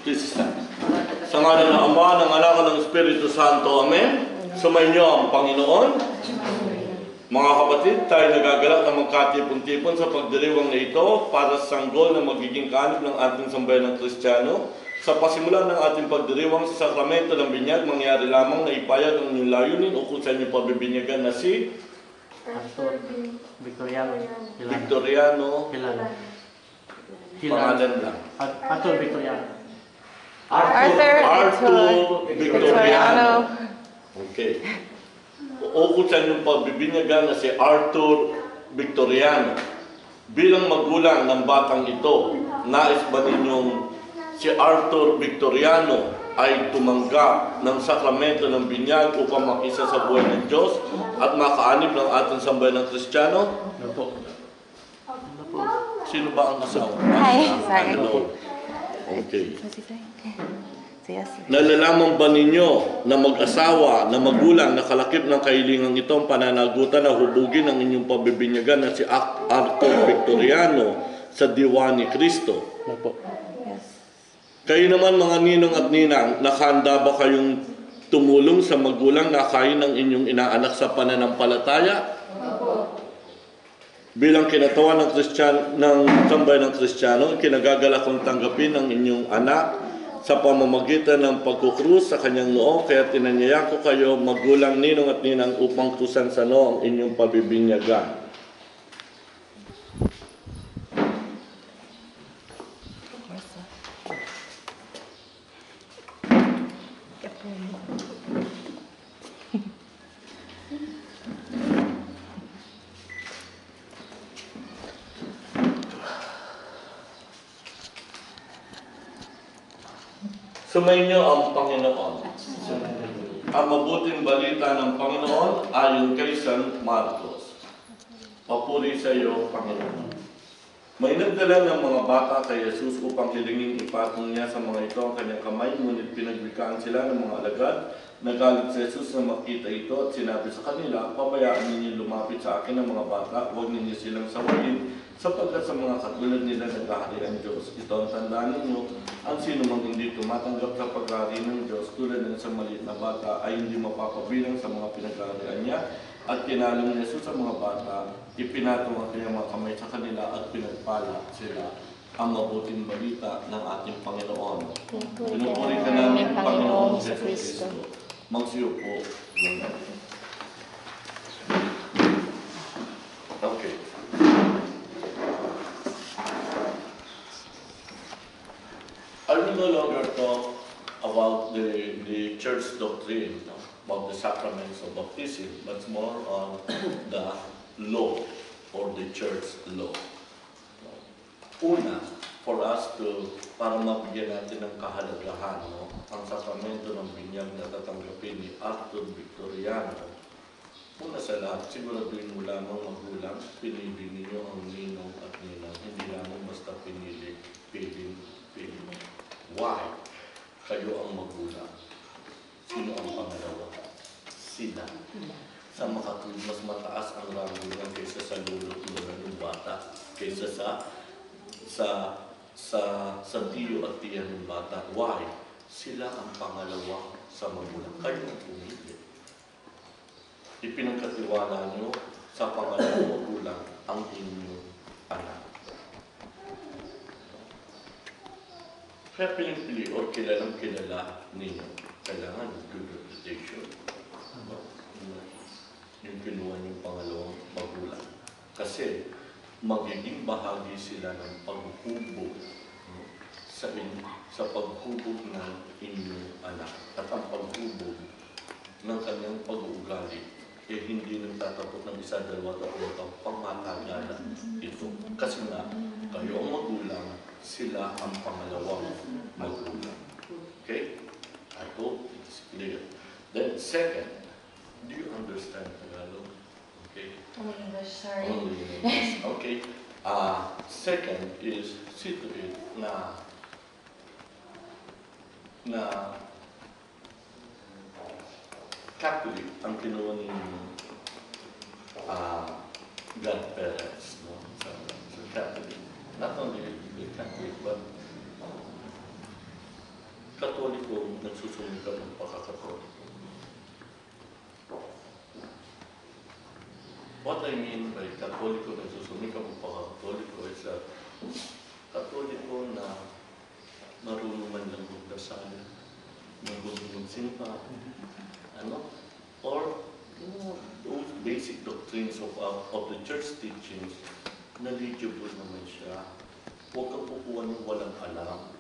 Please stand. Sa ngalan ng Ama, ng Anak, at ng Espiritu Santo. Amen. Sumainyo ang Panginoon. Mga kapatid, tayo nagagalak na magkatipon-tipon sa pagdiriwang na ito para sa sanggol na magiging kanib ng ating sambayan ng Kristiyano. Sa pasimulan ng ating pagdiriwang sa sakramento ng binyag, mangyari lamang na ipayag ang inyong layunin o kung sa inyong pabibinyagan na si Arthur Victoriano. Pangalan lang. Arthur Victoriano. Arthur Victoriano. Okay. O kung sa inyong pabibinyagan na si Arthur Victoriano. Bilang magulang ng batang ito, nais ba ninyong si Arthur Victoriano ay tumanggap ng sakramento ng binyag upang makisa sa buhay ng Diyos at makaanib ng ating sambayan ng Kristiyano? Sino ba ang asawa? Hi, sorry. Okay. Nalalaman ba ninyo na mag-asawa, na magulang, na kalakip ng kahilingang ito ang pananagutan na hubugin ang inyong pabibinyagan na si Arthur Victoriano sa diwa ni Cristo? Kayo naman mga ninong at ninang, nakahanda ba kayong tumulong sa magulang na kain ng inyong inaanak sa pananampalataya? Bilang kinatawan ng sambayan ng Kristiyano, kinagagala kong tanggapin ang inyong anak sa pamamagitan ng pagkukrus sa kanyang noo, kaya tinanyayan ko kayo magulang, ninong at ninang upang krusan sa noo ang inyong pabibinyagan. Sumainyo ang Panginoon. Ang mabuting balita ng Panginoon ayon kay San Marcos. Papuri sa iyo, Panginoon. May nagdala ng mga bata kay Jesus upang hilingin ipatong niya sa mga ito ang kanyang kamay, ngunit pinagbikaan sila ng mga alagad. Nagalit si Jesus na makita ito at sinabi sa kanila, pabayaan ninyo lumapit sa akin ang mga bata, huwag ninyo silang sawayin, sapagkat sa mga katulad nila naghahari ang Diyos. Ito ang tandaan ninyo, ang sino mang hindi tumatanggap sa paghahari ng Diyos tulad ng sa maliit na bata ay hindi mapapabilang sa mga pinaghaharian niya. At kinalong ni Jesus sa mga bata, ipinatong ang kanyang mga kamay sa kanila at pinagpala sila. Ang mabuting balita ng ating Panginoon. Pinupuri ka namin, Panginoon sa Kristo. Magsiupo. Okay. I will no longer talk about the church doctrine, about the sacraments of baptism, but more on the law or the church law. Una, para mabigyan natin ng kahalagahan, ang sakramento ng binyag na tatanggapin ni Arthur Victoriano. Una sa lahat, siguraduhin mo lamang magulang, pinili ninyo ang ninong at ninang, hindi lamang basta pinili. Why? Kayo ang magulang. Sino ang pangalawa? Sila. Sa makatulad, mas mataas ang rango niya kaysa sa lulot ng bata, kaysa sa tiyo at tiyan ng bata. Why? Sila ang pangalawa sa magulang. Kayo ang pumili. Ipinagkatiwala nyo sa pangalawang magulang ang inyong anak. Kaya pinipili o kilalang kilala ninyo. Kailangan good reputation. Yung kinuha yung pangalawang magulang. Kasi magiging bahagi sila ng paghubog sa paghubog ng inyong anak. At ang paghubog ng kanyang pag-uugali hindi nagtatapos ng isa, dalawa, tatlong pangmatagalan ito. Kasi nga, kayo ang magulang, sila ang pangalawang magulang. Okay? I hope it's clear. Then second, do you understand Tagalog? Okay. Only English, sorry. Only English. Okay. Second is, see to it na Catholic ang kinuha ni godparents, no? So Catholic, not only the Catholic, but Katoliko nagsusumikap ng pagkakatoliko. What I mean by Katoliko nagsusumikap ng pagkakatoliko is that Katoliko na marunong man lang magdasal, marunong magsimba, or those basic doctrines of the church teachings, knowledgeable naman siya. Huwag kang kukuha ng walang alam.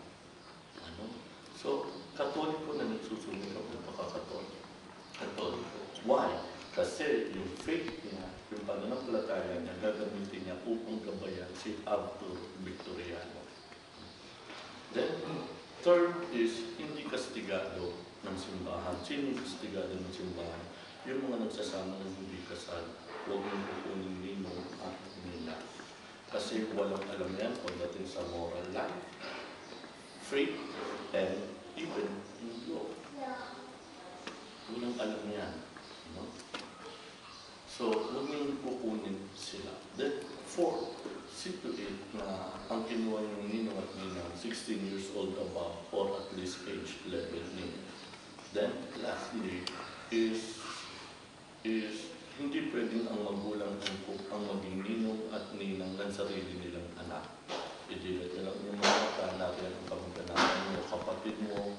So, Katoliko na nagsusumikap ng pagkakatoliko. Why? Kasi yung faith niya, yung pananampalataya niya, gagamitin niya upang gabayan si Arthur Victoriano. Then, third is, hindi kastigado ng simbahan. Sino yung kastigado ng simbahan? Yung mga nagsasama ng hindi kasal, huwag mong kukunin ninong at nila. Kasi walang alam yan pagdating sa moral life, faith, and even in law. Walang alam yan. So, huwag niyong kukunin sila. Then, fourth, see to it na ang kinuha yung ninong at ninang 16 years old above or at least age level ninyo. Then, lastly, is hindi pwedeng ang magulang ang maging ninong at ninang ng sarili nilang anak. Idilat na lang yung mga mata natin ang kamag-anakan mo, kapatid mo,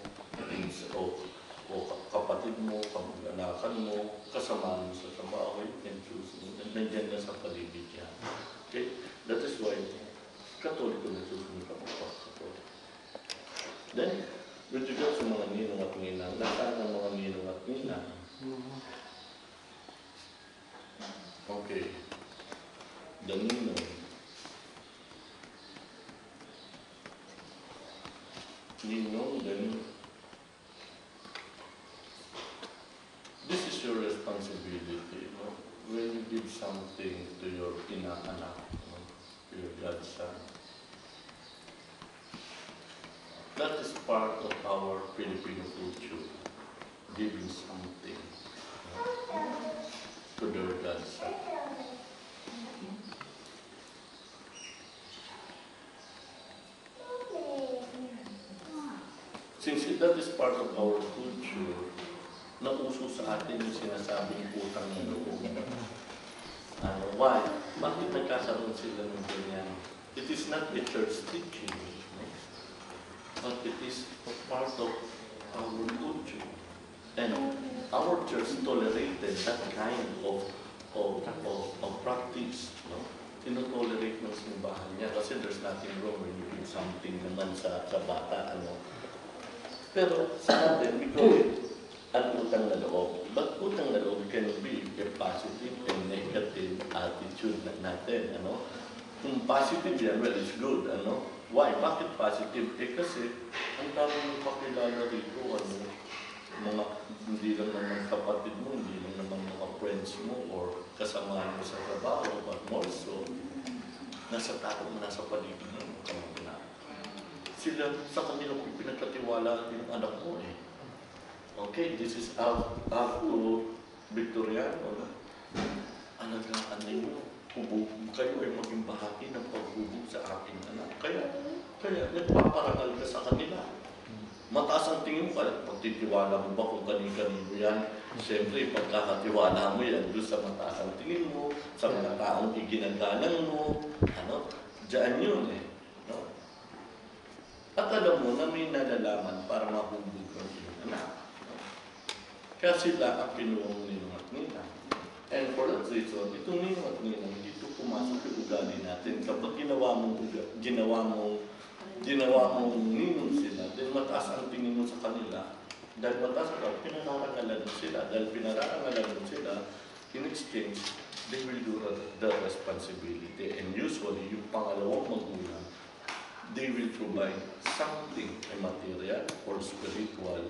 o kapatid mo, kamag-anakan mo, kasama mo sa trabaho, you can choose. Nandiyan na sa paligid yan. Okay? That is why Katoliko na susumikap ang pagkakatoliko. Then, with regards sa mga ninong at ninang, nasaan ang mga ninong at ninang? Okay. The ninong. Ninong, then this is your responsibility. When you give something to your inaanak, to your godson, that is part of our Filipino culture, giving something to their godson. Since that is part of our culture, nauso sa atin yung sinasabing utang ng loob. Why? Bakit nagkakaroon sila ng ganyan? It is not the church teaching, but it is a part of our culture. And our church tolerated that kind of practice. Tinotolerate ng simbahan niya kasi there's nothing wrong when you give something naman sa bata. Pero sa atin, we call it an utang na loob. But utang na loob can be a positive and negative attitude natin. Kung positive yan, well, it's good. Why? Bakit positive? Kasi ang dami ng pakilala rito, mga, hindi lang naman kapatid mo, hindi lang naman mga friends mo, or kasama mo sa trabaho, but more so, nasa tao mo, nasa paligid mo, kamagana. Sila, sa kanila kung pinagkatiwala yung anak mo Okay, this is Arthur Victoriano. Alagaan ninyo. Kayo ay maging bahagi ng paghubog sa aking anak. Kaya nagpaparangal ka sa kanila. Mataas ang tingin mo, pagtitiwala mo ba kung kanino yan? Siyempre, pagkakatiwala mo yan, doon sa mataas ang tingin mo, sa mga taong iginagalang mo, diyan yun At alam mo na may nalalaman para mahubog ang iyong anak. Kaya sila ang pinuong ninong at ninang. And for that reason, itong ninong at ninang, dito pumasok yung ugali natin. Kapag ginawa mong ninong sila, then mataas ang tingin mo sa kanila. Dahil mataas ka, pinararangalan sila. Dahil pinararangalan sila, in exchange, they will do the responsibility. And usually, yung pangalawang magulang, they will provide something, a material or spiritual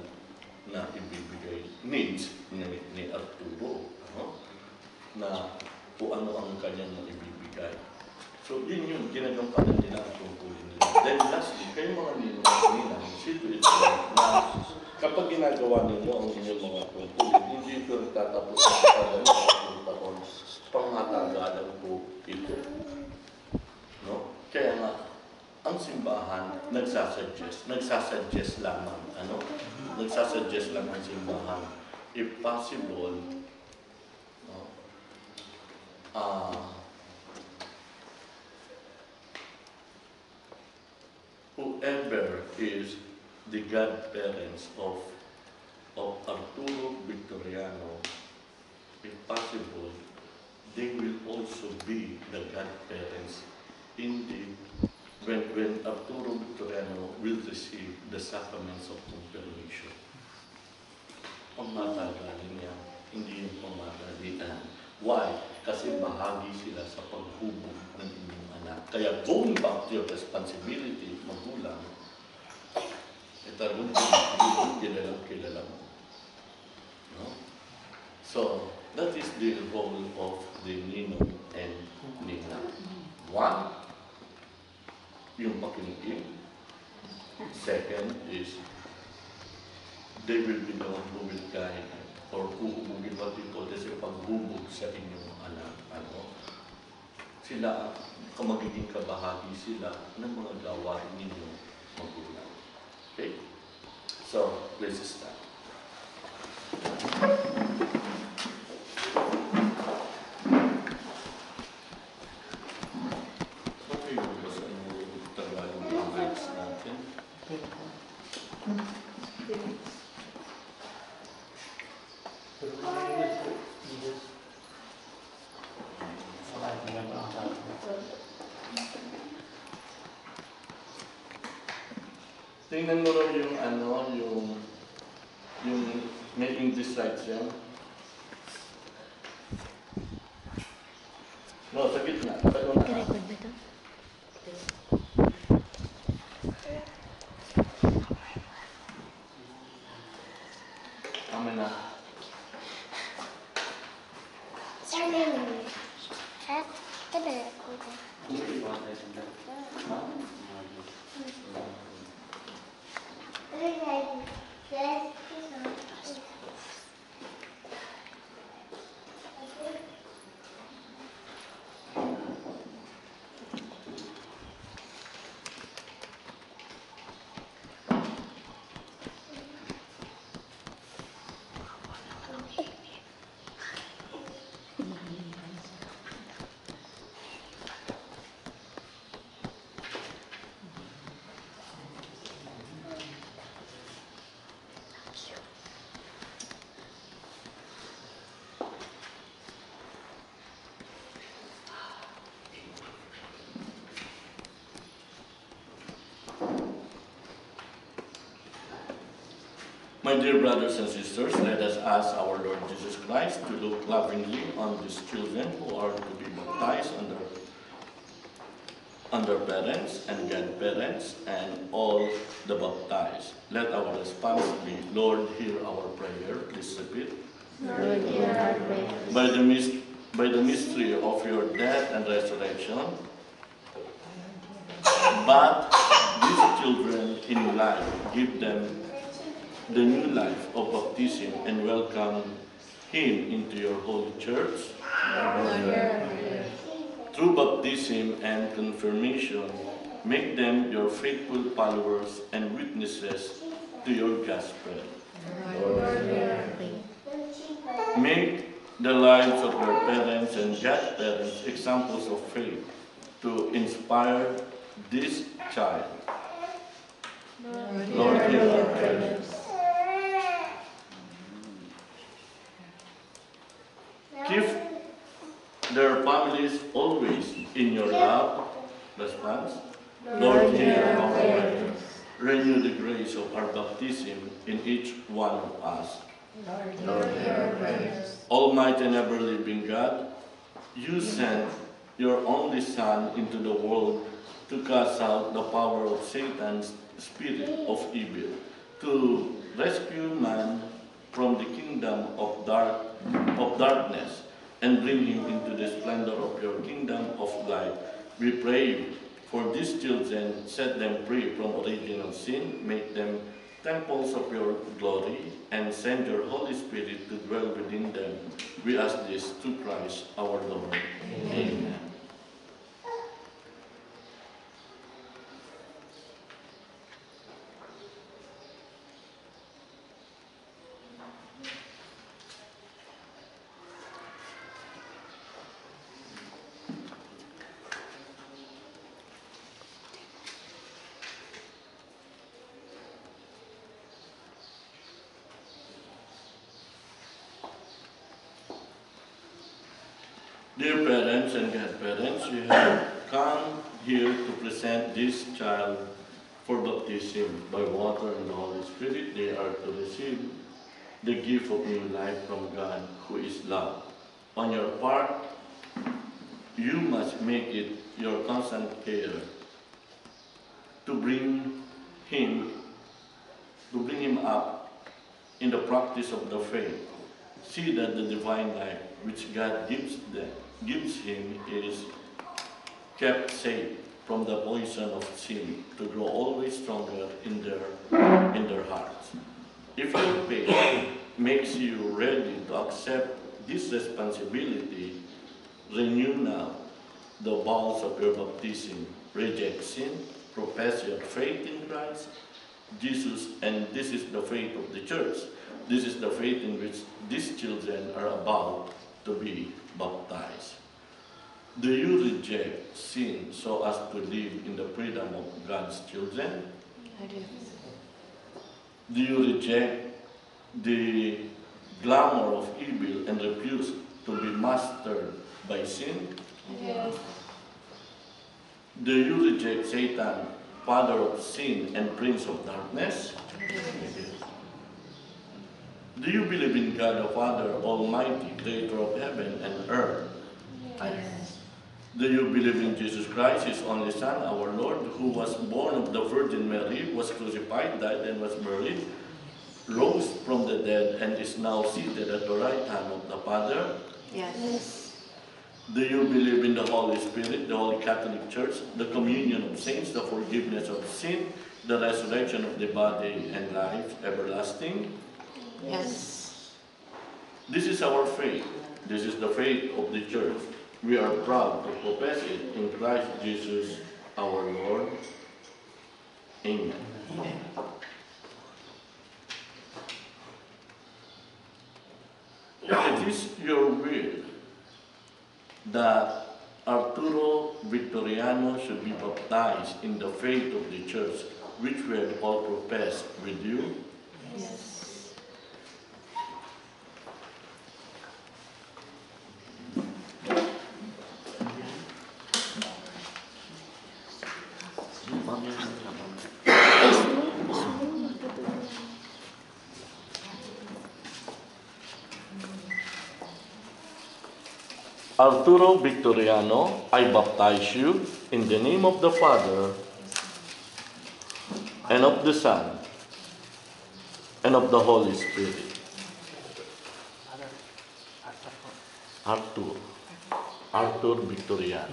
na ibibigay needs ni Arturo. Na kung ano ang kanyang ibibigay. So, yun yung ginagampanan nila ang tungkulin nila. Then lastly, kayo mga ninong, sito ito na kapag ginagawa ninyo ang inyong mga tungkulin, hindi ito nagtatapos sa taon, pangmatagalan po ito. Kaya nga, ang simbahan nagsasuggest lamang, nagsasuggest lang ang simbahan. If possible, no, whoever is the godparents of Arturo Victoriano, if possible, they will also be the godparents when Arturo Victoriano will receive the sacraments of confirmation. Pamatagalin niya, hindi yung pamatagalian. Why? Kasi bahagi sila sa paghubog ng inyong anak. Kaya going back to your responsibility, magulang, talagang kilala mo. No? So, that is the role of the ninong and nina. One, yung pakinig. Second is, they will be the one who will guide or huhubugin what we call this, yung paghubog sa inyong anak. Sila, magiging kabahagi sila ng mga gawain ninyo magulang. Okay? So, let's start. Okay, bukas ano Tagalog ang rights natin? Tingnan mo rin yung may English rights yan. No, sa gitna. Record ba ito? Amen na. My dear brothers and sisters, let us ask our Lord Jesus Christ to look lovingly on these children who are to be baptized under parents and grandparents and all the baptized. Let our response be, Lord, hear our prayer. Please repeat. Lord, hear our prayer. By the mystery of your death and resurrection, but these children in life, give them the new life of baptism and welcome him into your holy church. Through baptism and confirmation, make them your faithful followers and witnesses to your gospel. Make the lives of your parents and godparents examples of faith to inspire this child. Lord, hear our prayers. Keep their families always in your love. Response. Lord, hear our prayers. Renew the grace of our baptism in each one of us. Lord, hear our prayers. Almighty and ever-living God, you sent your only Son into the world to cast out the power of Satan's spirit of evil, to rescue man from the kingdom of darkness and bring him into the splendor of your kingdom of light. We pray for these children, set them free from original sin, make them temples of your glory, and send your Holy Spirit to dwell within them. We ask this through Christ our Lord. Amen. Dear parents and godparents, we have come here to present this child for baptism by water and the Holy Spirit. They are to receive the gift of new life from God, who is love. On your part, you must make it your constant care to bring him up in the practice of the faith. See that the divine life which God gives him is kept safe from the poison of sin, to grow always stronger in their hearts. If your faith makes you ready to accept this responsibility, renew now the vows of your baptism. Reject sin, profess your faith in Christ Jesus, and this is the faith of the church. This is the faith in which these children are about to be baptized. Do you reject sin so as to live in the freedom of God's children? I do. Do you reject the glamour of evil and refuse to be mastered by sin? Yes. Do you reject Satan, father of sin and prince of darkness? Do you believe in God the Father Almighty, creator of heaven and earth? Yes. Do you believe in Jesus Christ, his only Son, our Lord, who was born of the Virgin Mary, was crucified, died, and was buried, rose from the dead, and is now seated at the right hand of the Father? Yes. Do you believe in the Holy Spirit, the Holy Catholic Church, the communion of saints, the forgiveness of sin, the resurrection of the body, and life everlasting? Yes. This is our faith. This is the faith of the Church. We are proud to profess it in Christ Jesus our Lord. Amen. Amen. It is your will that Arturo Victoriano should be baptized in the faith of the Church, which we have all professed with you. Yes. Arturo Victoriano, I baptize you in the name of the Father, and of the Son, and of the Holy Spirit. Arthur Victoriano.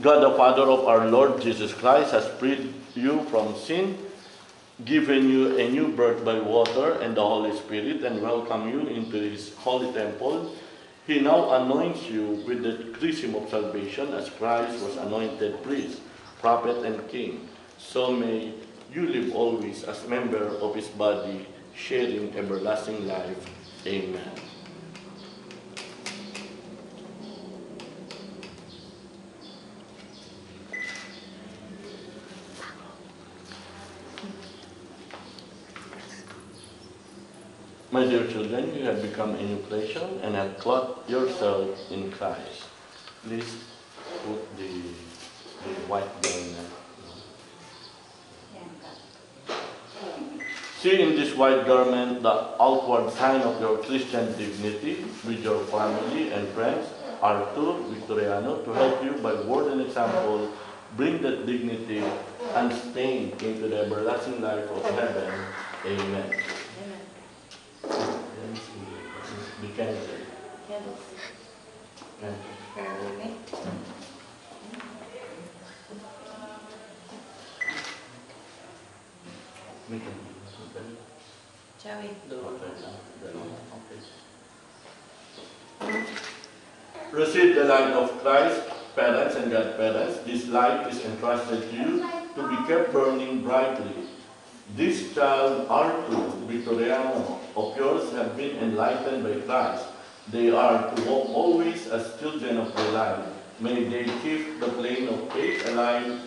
God the Father of our Lord Jesus Christ has freed you from sin, given you a new birth by water and the Holy Spirit, and welcomed you into his holy temple. He now anoints you with the chrism of salvation, as Christ was anointed priest, prophet, and king. So may you live always as member of his body, sharing everlasting life. Amen. My dear children, you have become a new creation and have clothed yourself in Christ. Please put the white garment. See in this white garment the outward sign of your Christian dignity with your family and friends, Arthur Victoriano, to help you by word and example bring that dignity unstained into the everlasting life of heaven. Amen. Be candid. Candles. Prayer with me. Joey. Receive the light of Christ, parents and godparents. This light is entrusted to you to be kept burning brightly. This child, Arthur Victoriano, of yours have been enlightened by Christ. They are to walk always as children of the light. May they keep the flame of faith alive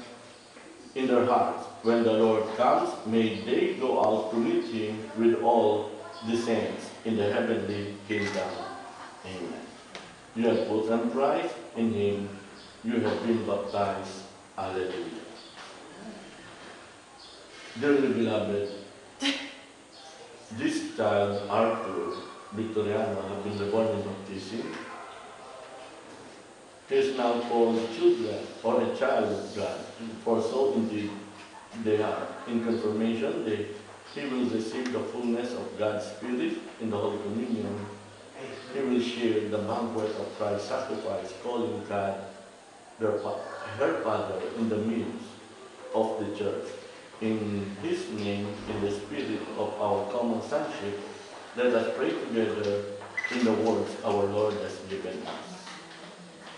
in their hearts. When the Lord comes, may they go out to meet him with all the saints in the heavenly kingdom. Amen. You have put on Christ, in him you have been baptized. Alleluia. Dearly beloved, this child, Arthur Victoriano, have been reborn in baptism. He is now called children or a child of God, for so indeed they are. In confirmation, he will receive the fullness of God's Spirit in the Holy Communion. He will share the banquet of Christ's sacrifice, calling God her Father in the midst of the church. In his name, in the spirit of our common sonship, let us pray together in the words our Lord has given us.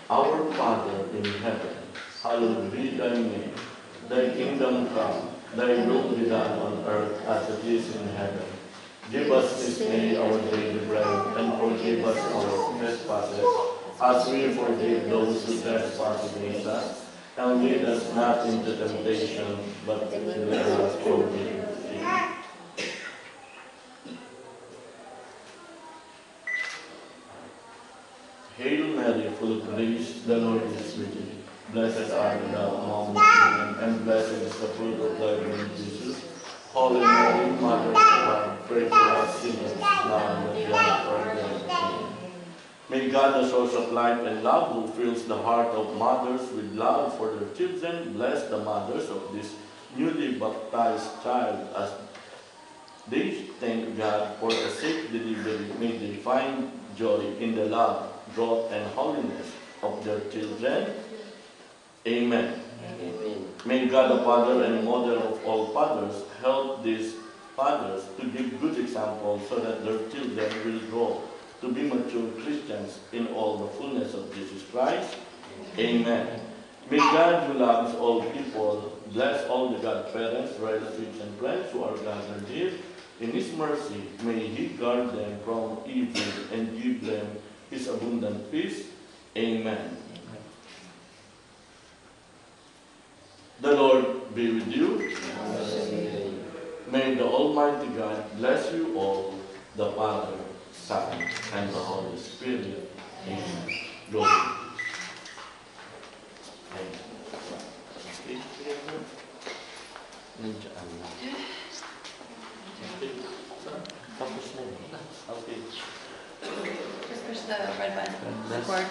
Our Father in heaven, hallowed be thy name. Thy kingdom come, thy will be done on earth as it is in heaven. Give us this day our daily bread, and forgive us our trespasses, as we forgive those who trespass against us. And lead us not into temptation, but deliver us from evil. Amen. Hail Mary, full of grace, the Lord is with thee. Blessed art thou among women, and blessed is the fruit of thy womb, Jesus. Holy Mary, Mother of God, pray for us sinners, now and at the hour of our death. Amen. May God, the source of life and love, who fills the heart of mothers with love for their children, bless the mothers of this newly baptized child as they thank God for a safe delivery. May they find joy in the love, growth, and holiness of their children. Amen. Amen. May God, the Father and Mother of all fathers, help these fathers to give good example so that their children will grow to be mature Christians in all the fullness of Jesus Christ. Amen. May God, who loves all people, bless all the godparents, relatives, and friends who are gathered here. In his mercy, may he guard them from evil and give them his abundant peace. Amen. The Lord be with you. May the Almighty God bless you all, the Father, Son, and the Holy Spirit. Amen. Glory to Jesus. Nandiyan na. Okay. Tapos na yun. Okay. Just push the red button. Record.